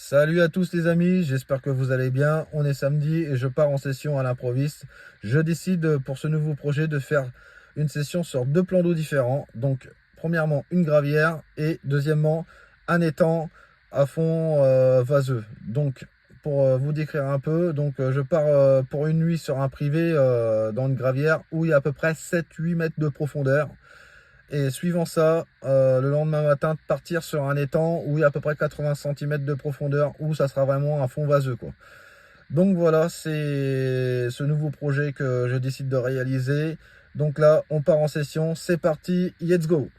Salut à tous les amis, j'espère que vous allez bien. On est samedi et je pars en session à l'improviste. Je décide pour ce nouveau projet de faire une session sur deux plans d'eau différents. Donc premièrement une gravière et deuxièmement un étang à fond vaseux. Donc pour vous décrire un peu, je pars pour une nuit sur un privé dans une gravière où il y a à peu près 7-8 mètres de profondeur. Et suivant ça, le lendemain matin, partir sur un étang où il y a à peu près 80 cm de profondeur, où ça sera vraiment un fond vaseux, quoi. Donc voilà, c'est ce nouveau projet que je décide de réaliser. Donc là, on part en session, c'est parti, let's go!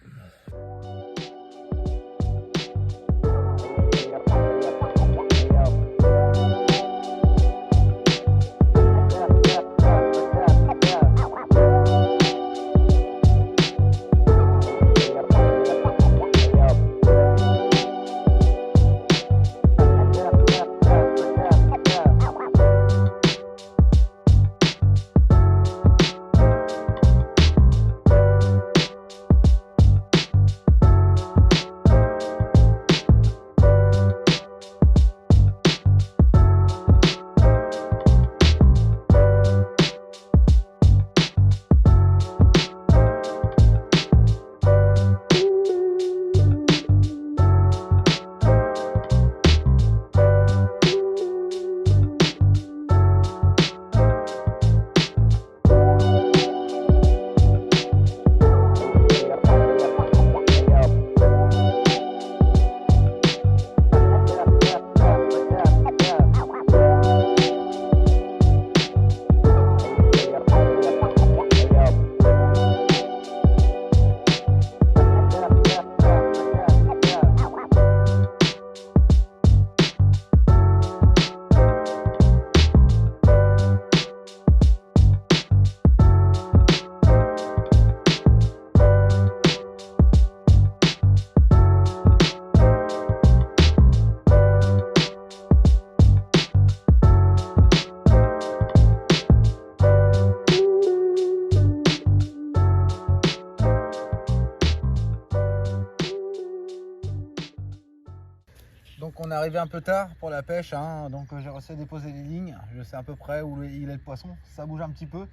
Donc on est arrivé un peu tard pour la pêche, hein. Donc j'ai réussi à déposer les lignes, je sais à peu près où il est le poisson, ça bouge un petit peu.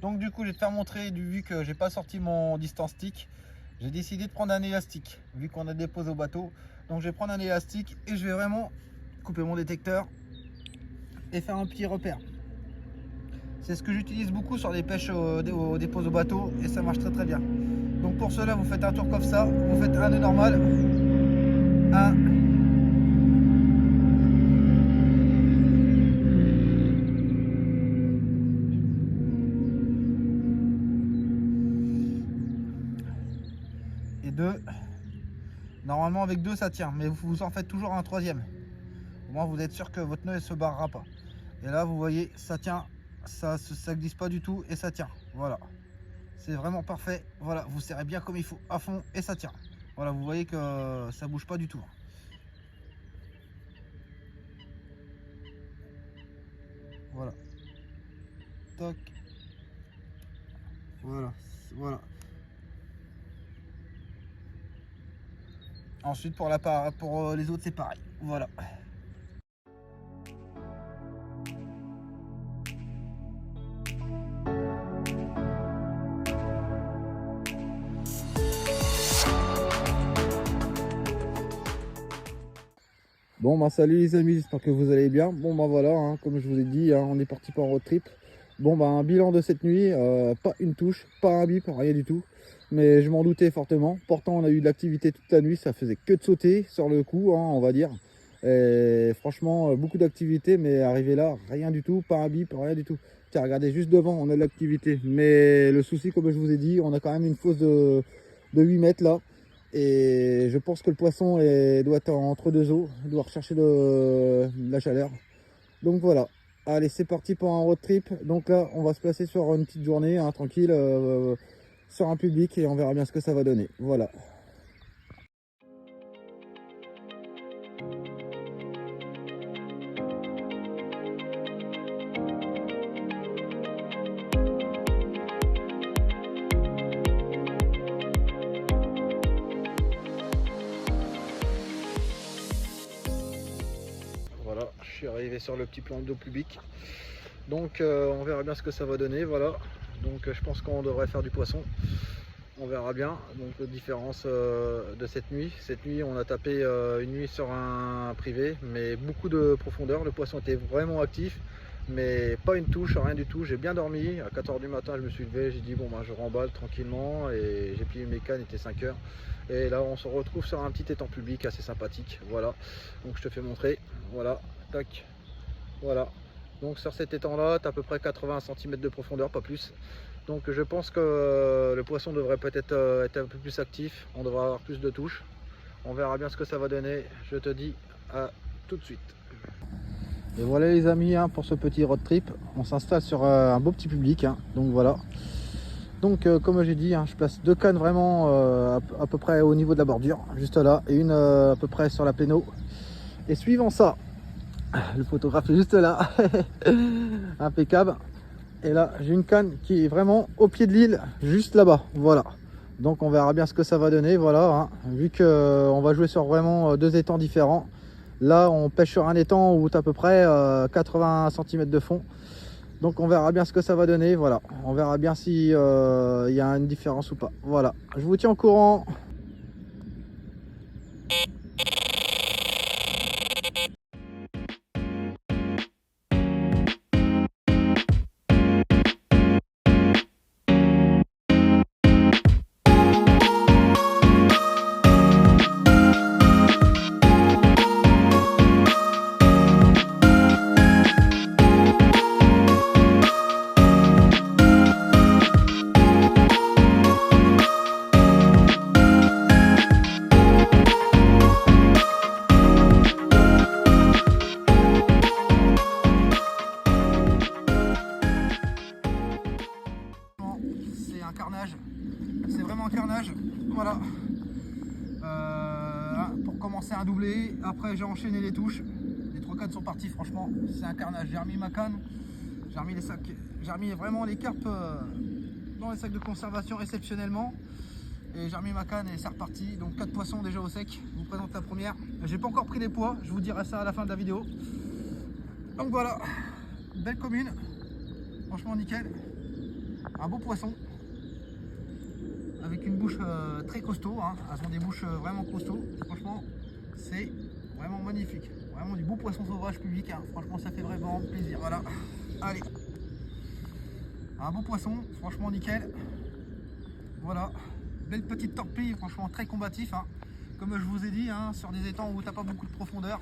Donc du coup je vais te faire montrer, vu que j'ai pas sorti mon distance stick, j'ai décidé de prendre un élastique, vu qu'on a déposé au bateau. Donc je vais prendre un élastique et je vais vraiment couper mon détecteur et faire un petit repère. C'est ce que j'utilise beaucoup sur les pêches au dépôt au bateau et ça marche très très bien. Donc pour cela vous faites un tour comme ça, vous faites un nœud normal, un, et deux. Normalement avec deux ça tient, mais vous en faites toujours un troisième. Au moins vous êtes sûr que votre nœud ne se barrera pas. Et là vous voyez, ça tient, ça glisse pas du tout et ça tient. Voilà, c'est vraiment parfait. Voilà, vous serrez bien comme il faut à fond et ça tient. Voilà, vous voyez que ça bouge pas du tout. Voilà, toc, voilà, voilà. Ensuite pour les autres c'est pareil. Voilà. Bon bah salut les amis, j'espère que vous allez bien. Bon bah voilà, hein, comme je vous ai dit, hein, on est parti pour un road trip. Bon bah un bilan de cette nuit, pas une touche, pas un bip, rien du tout. Mais je m'en doutais fortement. Pourtant on a eu de l'activité toute la nuit, ça faisait que de sauter sur le coup, hein, on va dire. Et franchement beaucoup d'activité, mais arrivé là, rien du tout, pas un bip, rien du tout. Tiens, regardez juste devant, on a de l'activité. Mais le souci, comme je vous ai dit, on a quand même une fosse de 8 mètres là. Et je pense que le poisson doit être entre deux eaux, il doit rechercher de la chaleur. Donc voilà, allez c'est parti pour un road trip. Donc là on va se placer sur une petite journée, hein, tranquille, sur un public et on verra bien ce que ça va donner. Voilà. je suis arrivé sur le petit plan d'eau public. Donc on verra bien ce que ça va donner, voilà. Donc je pense qu'on devrait faire du poisson. On verra bien. Donc différence de cette nuit. Cette nuit on a tapé une nuit sur un privé, mais beaucoup de profondeur. Le poisson était vraiment actif, mais pas une touche, rien du tout. J'ai bien dormi. À 4 h du matin je me suis levé, j'ai dit bon ben je remballe tranquillement et j'ai plié mes cannes, il était 5 h. Et là on se retrouve sur un petit étang public assez sympathique. Voilà. Donc je te fais montrer. Voilà. Tac. Voilà. Donc sur cet étang là, tu as à peu près 80 cm de profondeur, pas plus. Donc je pense que le poisson devrait peut-être être un peu plus actif, on devrait avoir plus de touches. On verra bien ce que ça va donner, je te dis à tout de suite. Et voilà les amis, hein, pour ce petit road trip, on s'installe sur un beau petit public, hein, donc voilà. Donc comme j'ai dit, hein, je place 2 cannes vraiment à peu près au niveau de la bordure, juste là, et une à peu près sur la pléno. Et suivant ça, le photographe est juste là, impeccable. Et là j'ai une canne qui est vraiment au pied de l'île, juste là-bas, voilà. Donc on verra bien ce que ça va donner, voilà, hein. Vu que on va jouer sur vraiment 2 étangs différents. Là on pêche sur un étang où tu as à peu près 80 cm de fond. Donc on verra bien ce que ça va donner, voilà. On verra bien si y a une différence ou pas, voilà. Je vous tiens au courant. C'est un carnage, c'est vraiment un carnage, voilà. Pour commencer un doublé, après j'ai enchaîné les touches, les 3 cannes sont partis, franchement c'est un carnage. J'ai remis ma canne, j'ai remis les sacs, j'ai remis vraiment les carpes dans les sacs de conservation exceptionnellement, et j'ai remis ma canne et c'est reparti. Donc 4 poissons déjà au sec. Je vous présente la première, j'ai pas encore pris les poids, je vous dirai ça à la fin de la vidéo. Donc voilà, belle commune, franchement nickel, un beau poisson avec une bouche très costaud, hein. Elles ont des bouches vraiment costauds, franchement c'est vraiment magnifique, vraiment du beau poisson sauvage public, hein. Franchement ça fait vraiment plaisir, voilà. Allez, un beau poisson, franchement nickel, voilà, belle petite torpille, franchement très combatif, hein. Comme je vous ai dit, hein, sur des étangs où t'as pas beaucoup de profondeur,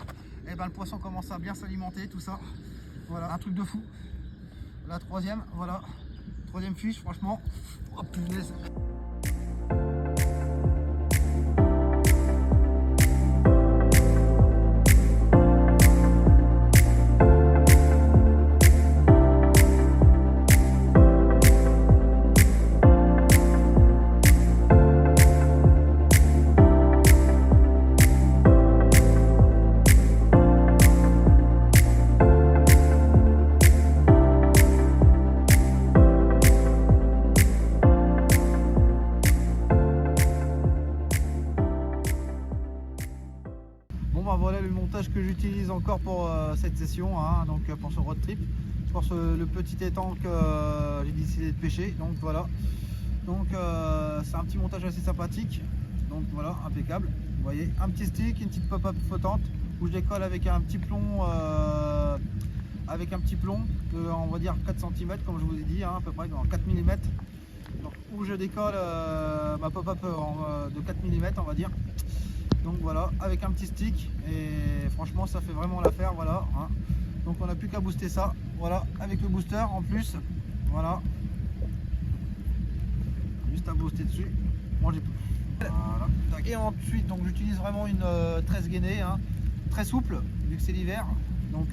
et ben le poisson commence à bien s'alimenter, tout ça, voilà, un truc de fou. La troisième, voilà, troisième fiche, franchement, oh punaise. Voilà le montage que j'utilise encore pour cette session, hein, donc pour ce road trip, pour le petit étang que j'ai décidé de pêcher. Donc voilà, donc c'est un petit montage assez sympathique, donc voilà, impeccable. Vous voyez, un petit stick, une petite pop-up flottante où je décolle avec un petit plomb de, on va dire 4 cm comme je vous ai dit, hein, à peu près dans 4 mm, donc, où je décolle ma pop-up de 4 mm on va dire. Donc voilà, avec un petit stick, et franchement ça fait vraiment l'affaire, voilà, hein. Donc on n'a plus qu'à booster ça, voilà, avec le booster en plus, voilà, juste à booster dessus, mangez plus. Voilà. Et ensuite donc j'utilise vraiment une 13 gainée, hein, très souple vu que c'est l'hiver, donc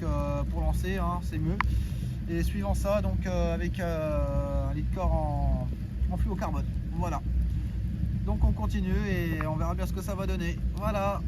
pour lancer, hein, c'est mieux. Et suivant ça, donc avec un lit de corps en fluocarbone, voilà. Donc on continue et on verra bien ce que ça va donner. Voilà.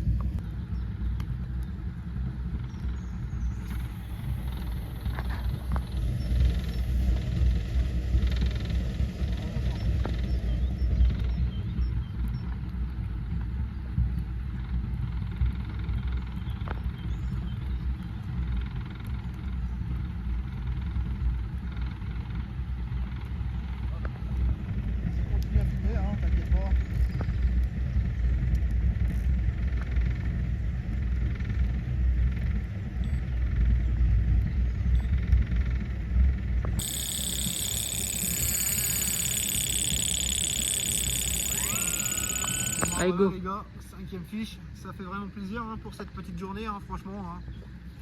Allez, go. Les gars, 5e fiche, ça fait vraiment plaisir hein, pour cette petite journée, hein, franchement. Hein.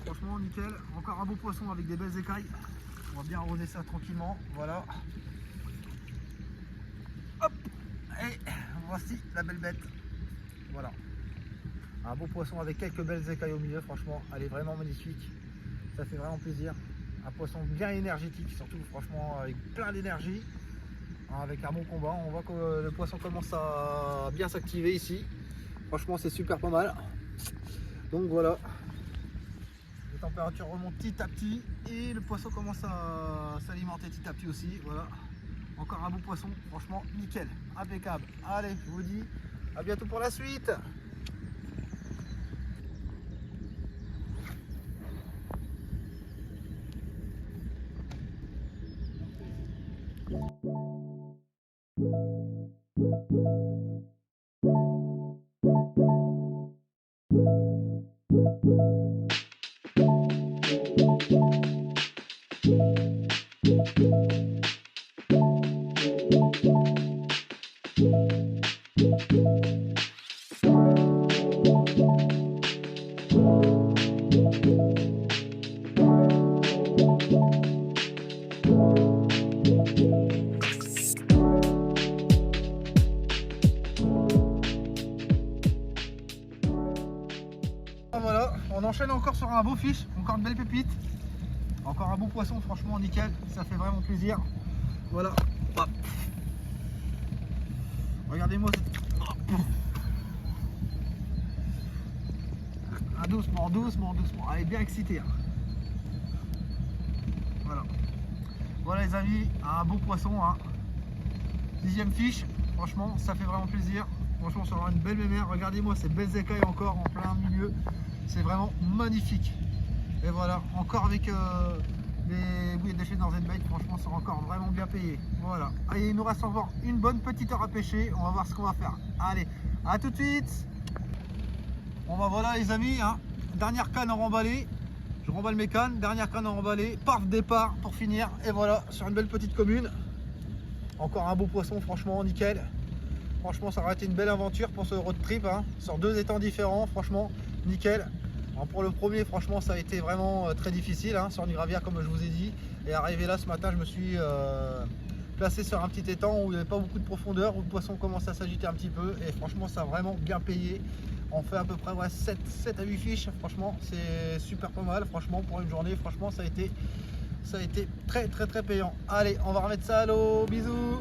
Franchement, nickel. Encore un beau poisson avec des belles écailles. On va bien arroser ça tranquillement. Voilà. Hop. Et voici la belle bête. Voilà. Un beau poisson avec quelques belles écailles au milieu. Franchement, elle est vraiment magnifique. Ça fait vraiment plaisir. Un poisson bien énergétique, surtout franchement avec plein d'énergie. Avec un bon combat. On voit que le poisson commence à bien s'activer ici. Franchement, c'est super pas mal. Donc voilà. Les températures remontent petit à petit et le poisson commence à s'alimenter petit à petit aussi. Voilà. Encore un beau poisson, franchement nickel, impeccable. Allez, je vous dis à bientôt pour la suite. Voilà, on enchaîne encore sur un beau fiche, encore une belle pépite, encore un beau poisson, franchement nickel, ça fait vraiment plaisir. Voilà, hop. Regardez-moi cette... Ah, doucement, doucement, doucement, elle est bien excitée. Hein. Voilà, voilà les amis, un beau poisson, hein. 10e fiche, franchement ça fait vraiment plaisir. Franchement, ça aura une belle mémère. Regardez-moi ces belles écailles encore en plein milieu. C'est vraiment magnifique. Et voilà, encore avec les bouilles de chez Northern Bait. Franchement, ça sera encore vraiment bien payé. Voilà. Allez, il nous reste encore une bonne petite heure à pêcher. On va voir ce qu'on va faire. Allez, à tout de suite. Bon bah voilà les amis, hein. Dernière canne à remballer. Je remballe mes cannes. Dernière canne à remballer. Paf, départ pour finir. Et voilà, sur une belle petite commune. Encore un beau poisson, franchement, nickel. Franchement, ça aurait été une belle aventure pour ce road trip, hein, sur 2 étangs différents, franchement, nickel. Alors pour le premier, franchement, ça a été vraiment très difficile, hein, sur une gravière, comme je vous ai dit. Et arrivé là, ce matin, je me suis placé sur un petit étang où il n'y avait pas beaucoup de profondeur, où le poisson commence à s'agiter un petit peu. Et franchement, ça a vraiment bien payé. On fait à peu près 7 à 8 fiches, franchement, c'est super pas mal, franchement, pour une journée. Franchement, ça a été très payant. Allez, on va remettre ça à l'eau, bisous.